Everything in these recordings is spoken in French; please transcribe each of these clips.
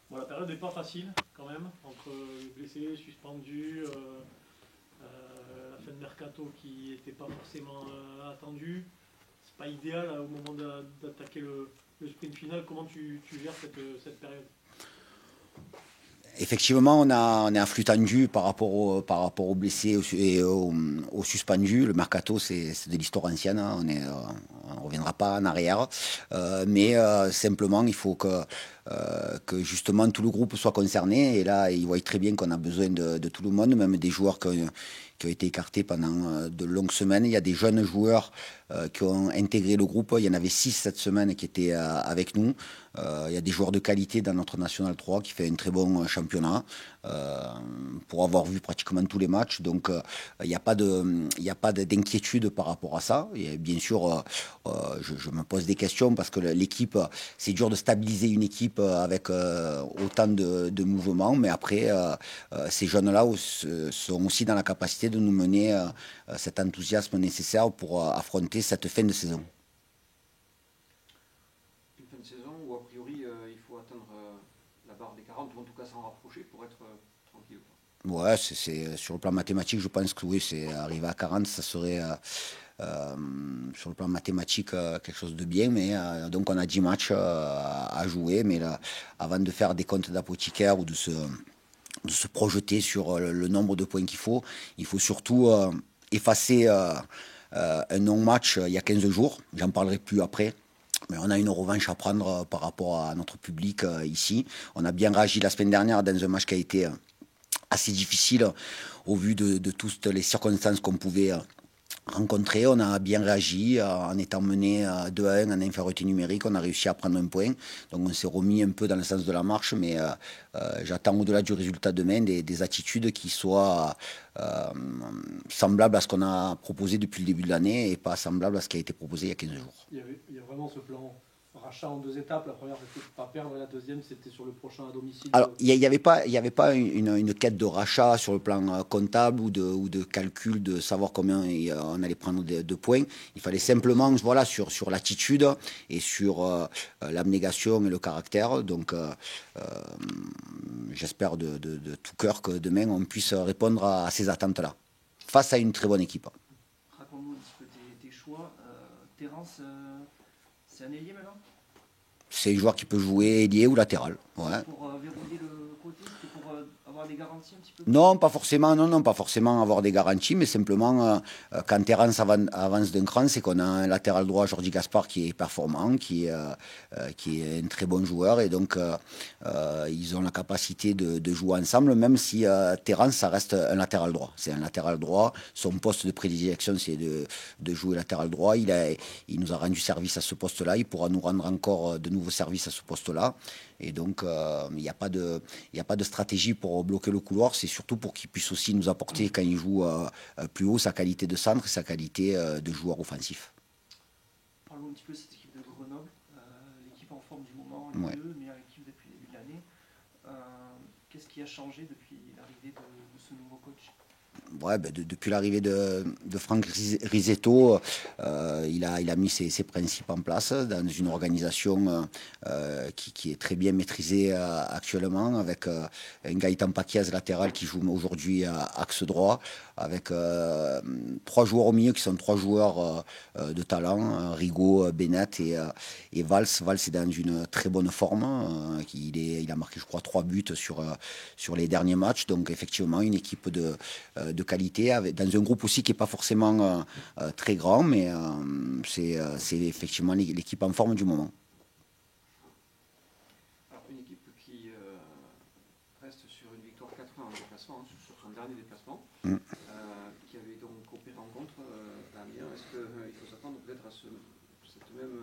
Bon, la période n'est pas facile quand même, entre blessés, suspendus, la fin de mercato qui n'était pas forcément attendue. C'est pas idéal au moment d'attaquer le sprint final. Comment tu gères cette période? Effectivement, on est à flux tendu par rapport aux blessés et aux suspendus. Le mercato, c'est de l'histoire ancienne, hein. On ne reviendra pas en arrière. Mais simplement, il faut que justement tout le groupe soit concerné. Et là, ils voient très bien qu'on a besoin de tout le monde, même des joueurs qui ont été écartés pendant de longues semaines. Il y a des jeunes joueurs qui ont intégré le groupe. Il y en avait 6 cette semaine qui étaient avec nous. Il y a des joueurs de qualité dans notre National 3 qui fait un très bon championnat pour avoir vu pratiquement tous les matchs. Donc il n'y a pas d'inquiétude par rapport à ça. Et bien sûr, je me pose des questions parce que l'équipe, c'est dur de stabiliser une équipe avec autant de mouvements. Mais après, ces jeunes-là sont aussi dans la capacité de nous mener cet enthousiasme nécessaire pour affronter cette fin de saison. Une fin de saison où a priori il faut atteindre la barre des 40 ou en tout cas s'en rapprocher pour être tranquille. Ouais, c'est sur le plan mathématique, je pense que oui, c'est arriver à 40, ça serait sur le plan mathématique quelque chose de bien, mais donc on a 10 matchs à jouer, mais là, avant de faire des comptes d'apothicaire ou de se projeter sur le nombre de points qu'il faut, il faut surtout effacer un non-match il y a 15 jours, j'en parlerai plus après. Mais on a une revanche à prendre par rapport à notre public ici. On a bien réagi la semaine dernière dans un match qui a été assez difficile au vu de toutes les circonstances qu'on pouvait rencontrer. On a bien réagi en étant mené 2-1 en infériorité numérique. On a réussi à prendre un point. Donc on s'est remis un peu dans le sens de la marche, mais j'attends au-delà du résultat demain des attitudes qui soient semblables à ce qu'on a proposé depuis le début de l'année et pas semblables à ce qui a été proposé il y a 15 jours. Il y a vraiment ce plan rachat en 2 étapes. La première, c'était pas perdre, et la deuxième, c'était sur le prochain à domicile. Alors, il n'y avait pas une quête de rachat sur le plan comptable ou de calcul de savoir combien on allait prendre de points. Il fallait simplement, voilà, sur l'attitude et sur l'abnégation et le caractère. Donc, j'espère de tout cœur que demain, on puisse répondre à ces attentes-là, face à une très bonne équipe. Raconte-nous un petit peu tes choix. Terence, c'est un ailier maintenant? C'est un joueur qui peut jouer ailier ou latéral. Ouais. Pour verrouiller le côté, c'est pour avoir des garanties un petit peu? Non, pas forcément. Non, pas forcément avoir des garanties, mais simplement quand Terence avance d'un cran, c'est qu'on a un latéral droit, Jordi Gaspard, qui est performant, qui est un très bon joueur, et donc ils ont la capacité de jouer ensemble, même si Terence, ça reste un latéral droit. C'est un latéral droit. Son poste de prédilection, c'est de jouer latéral droit. Il nous a rendu service à ce poste-là. Il pourra nous rendre encore de nouveaux services à ce poste-là. Et donc, il n'y a pas de stratégie pour bloquer le couloir. C'est surtout pour qu'il puisse aussi nous apporter, quand il joue plus haut, sa qualité de centre et sa qualité de joueur offensif. Parlons un petit peu de cette équipe de Grenoble. L'équipe en forme du moment, Ouais. les deux meilleures équipes depuis le début de l'année. Qu'est-ce qui a changé depuis l'arrivée de ce nouveau coach? Ouais, depuis l'arrivée de Franck Risetto, il a mis ses principes en place dans une organisation qui est très bien maîtrisée actuellement, avec un Gaëtan Paquiaz latéral qui joue aujourd'hui à axe droit, avec 3 joueurs au milieu qui sont 3 joueurs de talent, Rigaud, Bennett et Valls. Valls est dans une très bonne forme. Il a marqué, je crois, 3 buts sur les derniers matchs. Donc effectivement, une équipe de qualité, dans un groupe aussi qui n'est pas forcément très grand, mais c'est effectivement l'équipe en forme du moment. Alors, une équipe qui reste sur une victoire 4-1 en déplacement, sur son dernier déplacement, qui avait donc opéré rencontre à Amiens. Est-ce qu'il faut s'attendre peut-être à cette même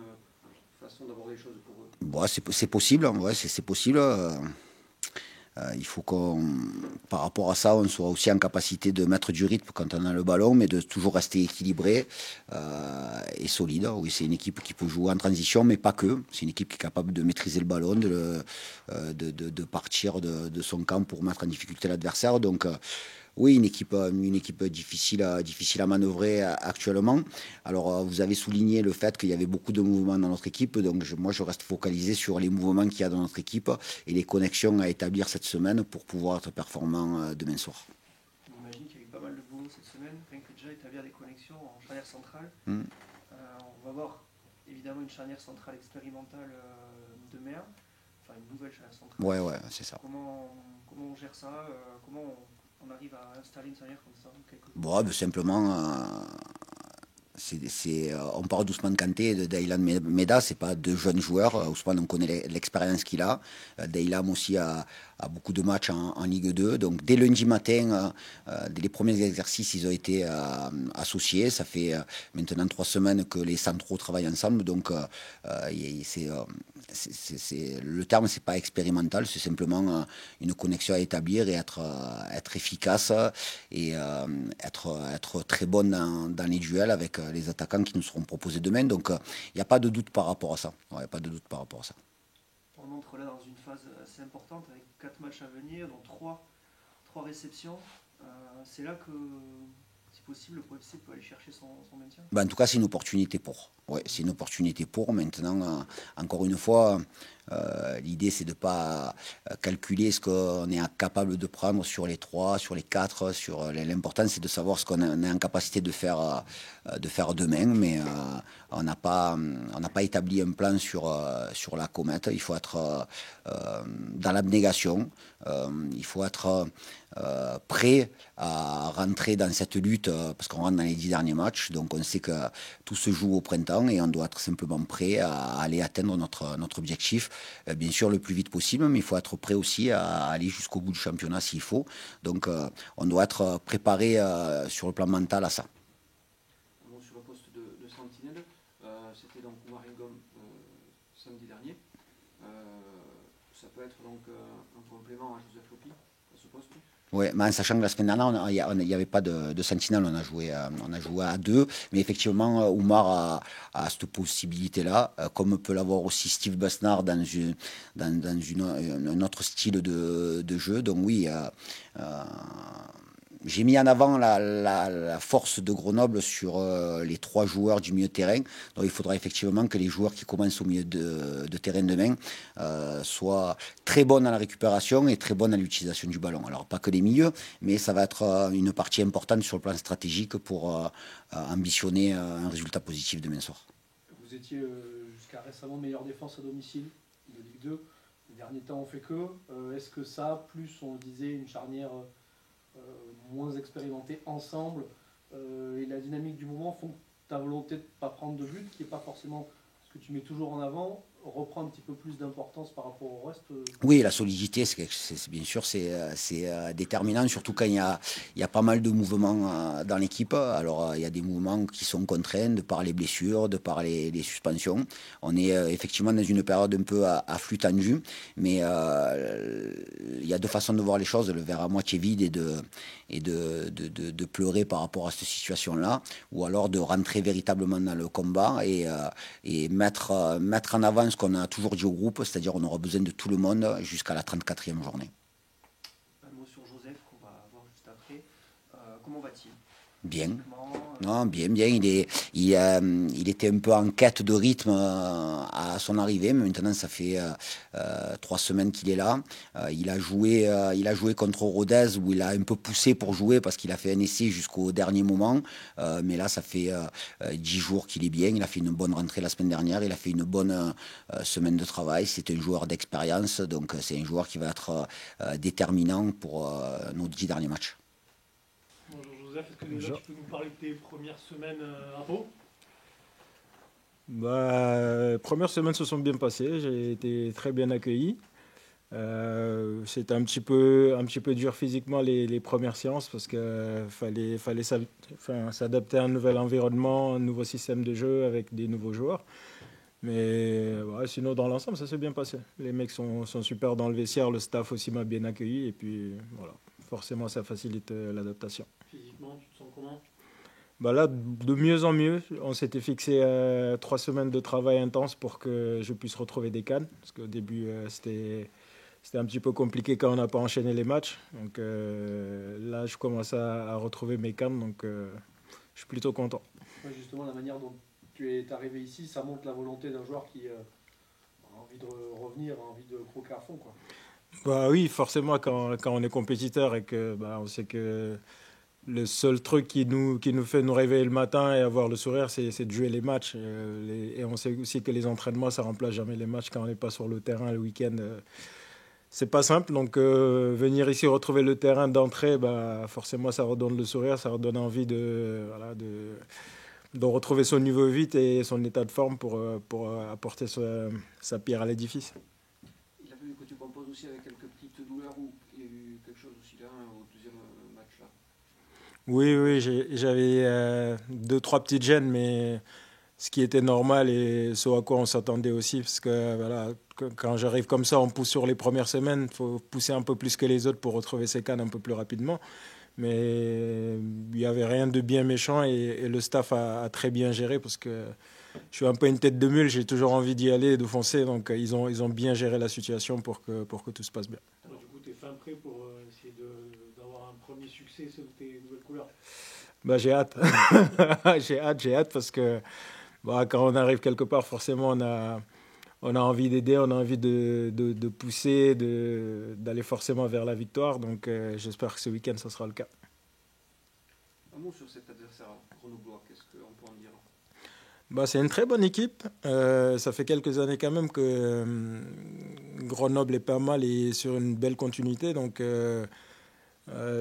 façon d'aborder les choses pour eux? Bon, c'est possible, ouais, c'est possible. Il faut par rapport à ça, on soit aussi en capacité de mettre du rythme quand on a le ballon, mais de toujours rester équilibré et solide. Oui, c'est une équipe qui peut jouer en transition, mais pas que. C'est une équipe qui est capable de maîtriser le ballon, de partir de son camp pour mettre en difficulté l'adversaire. Donc, Oui, une équipe difficile à manœuvrer actuellement. Alors, vous avez souligné le fait qu'il y avait beaucoup de mouvements dans notre équipe. Donc, moi, je reste focalisé sur les mouvements qu'il y a dans notre équipe et les connexions à établir cette semaine pour pouvoir être performant demain soir. J'imagine qu'il y a eu pas mal de boulot cette semaine, rien que déjà établir des connexions en charnière centrale. On va voir évidemment une charnière centrale expérimentale de mer, enfin une nouvelle charnière centrale. Ouais, c'est ça. Comment on gère ça, comment on arrive à installer une charnière comme ça Bon, simplement, on part d'Ousmane Kanté et de Daylan Meda, c'est pas deux jeunes joueurs. Ousmane, on connaît l'expérience qu'il a. Daylan aussi a beaucoup de matchs en Ligue 2. Donc dès lundi matin, dès les premiers exercices, ils ont été associés. Ça fait maintenant 3 semaines que les centraux travaillent ensemble. Donc le terme, c'est pas expérimental, c'est simplement une connexion à établir et être efficace et être très bon dans les duels avec les attaquants qui nous seront proposés demain. Donc il n'y a pas de doute par rapport à ça. Ouais, pas de doute par rapport à ça. On entre là dans une phase assez importante avec 4 matchs à venir, dont 3 réceptions. C'est là que, si possible, le POFC peut aller chercher son maintien. En tout cas, c'est une opportunité pour. Ouais, c'est une opportunité pour. Maintenant, encore une fois, l'idée, c'est de ne pas calculer ce qu'on est capable de prendre sur les 3, sur les 4. L'important, c'est de savoir ce qu'on est en capacité de faire demain. Mais on n'a pas établi un plan sur la comète. Il faut être dans l'abnégation. Il faut être prêt à rentrer dans cette lutte parce qu'on rentre dans les 10 derniers matchs. Donc, on sait que tout se joue au printemps et on doit être simplement prêt à aller atteindre notre objectif, bien sûr le plus vite possible, mais il faut être prêt aussi à aller jusqu'au bout du championnat s'il faut. Donc on doit être préparé sur le plan mental à ça. Sur le poste de sentinelle, c'était donc Oumar Ngom samedi dernier. Ça peut être donc un complément à Joseph Lopi à ce poste. Oui, mais en sachant que la semaine dernière, il n'y avait pas de sentinelle, on a joué à 2. Mais effectivement, Oumar a cette possibilité-là, comme peut l'avoir aussi Steve Besnard dans un autre style de jeu. Donc oui, j'ai mis en avant la force de Grenoble sur les 3 joueurs du milieu de terrain. Donc il faudra effectivement que les joueurs qui commencent au milieu de terrain demain soient très bons dans la récupération et très bons dans l'utilisation du ballon. Alors pas que les milieux, mais ça va être une partie importante sur le plan stratégique pour ambitionner un résultat positif demain soir. Vous étiez jusqu'à récemment meilleure défense à domicile de Ligue 2. Les derniers temps, on fait que. Est-ce que ça, plus on le disait, une charnière moins expérimentés ensemble et la dynamique du moment font que ta volonté de ne pas prendre de but, qui n'est pas forcément ce que tu mets toujours en avant, reprend un petit peu plus d'importance par rapport au reste? Oui, la solidité, bien sûr, c'est déterminant, surtout quand il y a pas mal de mouvements dans l'équipe. Alors, il y a des mouvements qui sont contraints de par les blessures, de par les suspensions. On est effectivement dans une période un peu à flux tendu, mais il y a 2 façons de voir les choses, le verre à moitié vide et de pleurer par rapport à cette situation-là, ou alors de rentrer véritablement dans le combat et mettre en avant ce qu'on a toujours dit au groupe, c'est-à-dire on aura besoin de tout le monde jusqu'à la 34e journée. Un mot sur Joseph qu'on va voir juste après. Comment va-t-il? Bien. Non, bien. Il était un peu en quête de rythme à son arrivée, mais maintenant ça fait 3 semaines qu'il est là. Il a joué contre Rodez où il a un peu poussé pour jouer parce qu'il a fait un essai jusqu'au dernier moment. Mais là, ça fait 10 jours qu'il est bien. Il a fait une bonne rentrée la semaine dernière. Il a fait une bonne semaine de travail. C'est un joueur d'expérience, donc c'est un joueur qui va être déterminant pour nos 10 derniers matchs. Bonjour Joseph, est-ce que déjà tu peux nous parler de tes premières semaines à Pau? Premières semaines se sont bien passées, j'ai été très bien accueilli. C'était un petit peu dur physiquement les premières séances parce qu'il fallait s'adapter à un nouvel environnement, un nouveau système de jeu avec des nouveaux joueurs. Mais sinon, dans l'ensemble, ça s'est bien passé. Les mecs sont super dans le vestiaire, le staff aussi m'a bien accueilli. Et puis, voilà, forcément, ça facilite l'adaptation. Physiquement, tu te sens comment? Là, de mieux en mieux. On s'était fixé 3 semaines de travail intense pour que je puisse retrouver des cannes. Parce qu'au début, c'était c'était un petit peu compliqué quand on n'a pas enchaîné les matchs. Donc là, je commence à retrouver mes cannes, donc je suis plutôt content. Ouais, justement, la manière dont tu es arrivé ici, ça montre la volonté d'un joueur qui a envie de revenir, a envie de croquer à fond, quoi. Bah oui, forcément, quand on est compétiteur et que on sait que le seul truc qui nous fait nous réveiller le matin et avoir le sourire, c'est de jouer les matchs. Et on sait aussi que les entraînements, ça remplace jamais les matchs quand on n'est pas sur le terrain le week-end. C'est pas simple, donc venir ici retrouver le terrain d'entrée, forcément ça redonne le sourire, ça redonne envie de retrouver son niveau vite et son état de forme pour apporter sa pierre à l'édifice. Il a fallu que tu composes aussi avec quelques petites douleurs ou il y a eu quelque chose aussi là au deuxième match là. Oui, j'avais 2-3 petites gênes, mais ce qui était normal et ce à quoi on s'attendait aussi, parce que voilà, quand j'arrive comme ça, on pousse sur les premières semaines, il faut pousser un peu plus que les autres pour retrouver ses cannes un peu plus rapidement. Mais il n'y avait rien de bien méchant et le staff a très bien géré parce que je suis un peu une tête de mule, j'ai toujours envie d'y aller et de foncer, donc ils ont bien géré la situation pour que tout se passe bien. Alors, du coup, tu es fin prêt pour essayer d'avoir un premier succès sur tes nouvelles couleurs? J'ai hâte. j'ai hâte parce que quand on arrive quelque part, forcément, on a envie d'aider, on a envie de pousser, d'aller forcément vers la victoire. Donc j'espère que ce week-end, ça sera le cas. Un mot sur cet adversaire grenoblois, qu'est-ce qu'on peut en dire? C'est une très bonne équipe. Ça fait quelques années quand même que Grenoble est pas mal et sur une belle continuité. Donc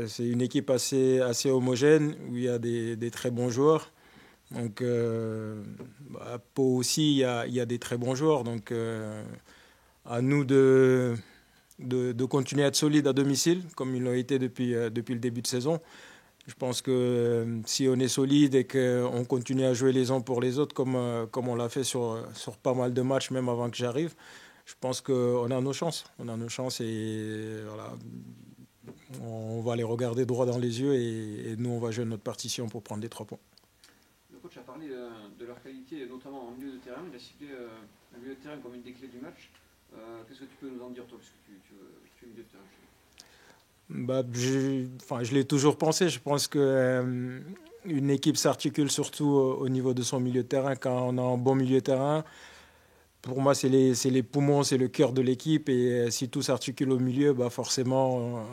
c'est une équipe assez homogène où il y a des très bons joueurs. Donc, Pau aussi, il y a des très bons joueurs. Donc, à nous de continuer à être solides à domicile, comme ils l'ont été depuis le début de saison. Je pense que si on est solide et qu'on continue à jouer les uns pour les autres, comme on l'a fait sur pas mal de matchs, même avant que j'arrive, je pense qu'on a nos chances. On a nos chances et voilà, on va les regarder droit dans les yeux et nous, on va jouer notre partition pour prendre les 3 points. Le coach a parlé de leur qualité, notamment en milieu de terrain. Il a ciblé le milieu de terrain comme une des clés du match. Qu'est-ce que tu peux nous en dire, toi, puisque tu es milieu de terrain? Je l'ai toujours pensé. Je pense que une équipe s'articule surtout au niveau de son milieu de terrain. Quand on a un bon milieu de terrain, pour moi, c'est les poumons, c'est le cœur de l'équipe. Et si tout s'articule au milieu, forcément,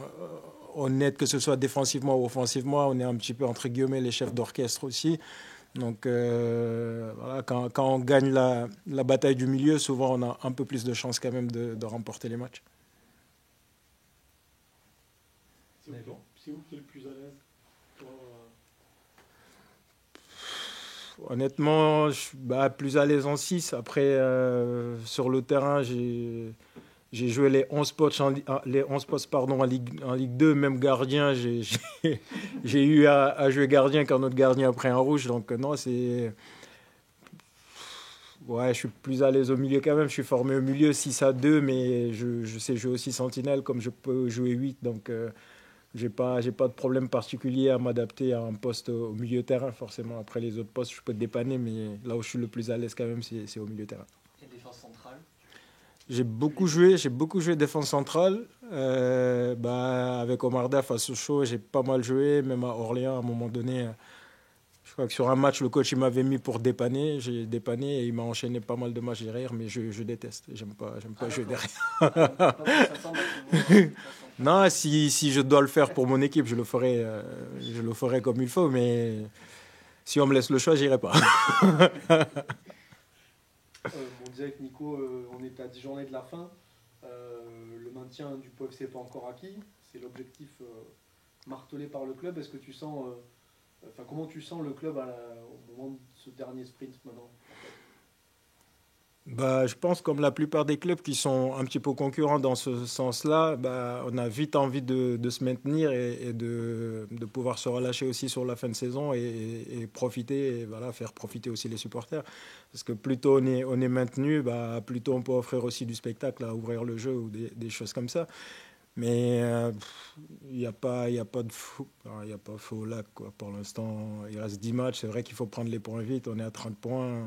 on aide, que ce soit défensivement ou offensivement. On est un petit peu, entre guillemets, les chefs d'orchestre aussi. Donc, voilà, quand on gagne la bataille du milieu, souvent, on a un peu plus de chances quand même de remporter les matchs. C'est où qui est le plus à l'aise, toi? Honnêtement, je suis plus à l'aise en 6. Après, sur le terrain, j'ai joué les 11 postes, en Ligue 2, même gardien. J'ai eu à jouer gardien quand notre gardien a pris un rouge. Donc non, c'est... Ouais, je suis plus à l'aise au milieu quand même. Je suis formé au milieu 6-2, mais je sais jouer aussi sentinelle comme je peux jouer 8. Donc j'ai pas de problème particulier à m'adapter à un poste au milieu terrain, forcément. Après les autres postes, je peux te dépanner, mais là où je suis le plus à l'aise quand même, c'est au milieu terrain. Et défense centrale? J'ai beaucoup joué défense centrale. Avec Omar Daf à Sochaux, j'ai pas mal joué, même à Orléans à un moment donné. Je crois que sur un match, le coach il m'avait mis pour dépanner. J'ai dépanné et il m'a enchaîné pas mal de matchs derrière, mais je déteste. J'aime pas jouer derrière. Non, si je dois le faire pour mon équipe, je le ferai comme il faut, mais si on me laisse le choix, j'irai pas. On disait avec Nico, on est à 10 journées de la fin. Le maintien du POFC n'est pas encore acquis. C'est l'objectif martelé par le club. Est-ce que tu sens, comment tu sens le club au moment de ce dernier sprint maintenant? Je pense comme la plupart des clubs qui sont un petit peu concurrents dans ce sens-là, on a vite envie de se maintenir et de pouvoir se relâcher aussi sur la fin de saison et profiter, et voilà, faire profiter aussi les supporters. Parce que plus tôt on est maintenu, plus tôt on peut offrir aussi du spectacle, à ouvrir le jeu ou des choses comme ça. Mais il n'y a pas de fou, il n'y a pas faux lac, quoi. Pour l'instant, il reste 10 matchs. C'est vrai qu'il faut prendre les points vite. On est à 30 points.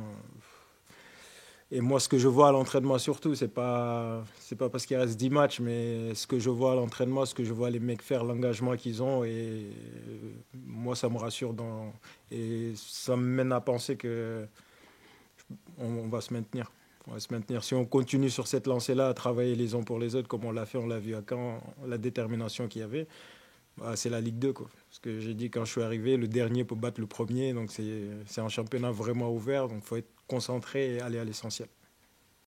Et moi, ce que je vois à l'entraînement surtout, c'est pas parce qu'il reste 10 matchs, mais ce que je vois à l'entraînement, ce que je vois les mecs faire, l'engagement qu'ils ont, et moi, ça me rassure. Et ça me mène à penser que on va se maintenir. On va se maintenir. Si on continue sur cette lancée-là, à travailler les uns pour les autres, comme on l'a fait, on l'a vu à Caen, la détermination qu'il y avait, bah, c'est la Ligue 2, quoi. Parce que j'ai dit quand je suis arrivé, le dernier peut battre le premier, donc c'est un championnat vraiment ouvert, donc il faut être concentré et aller à l'essentiel.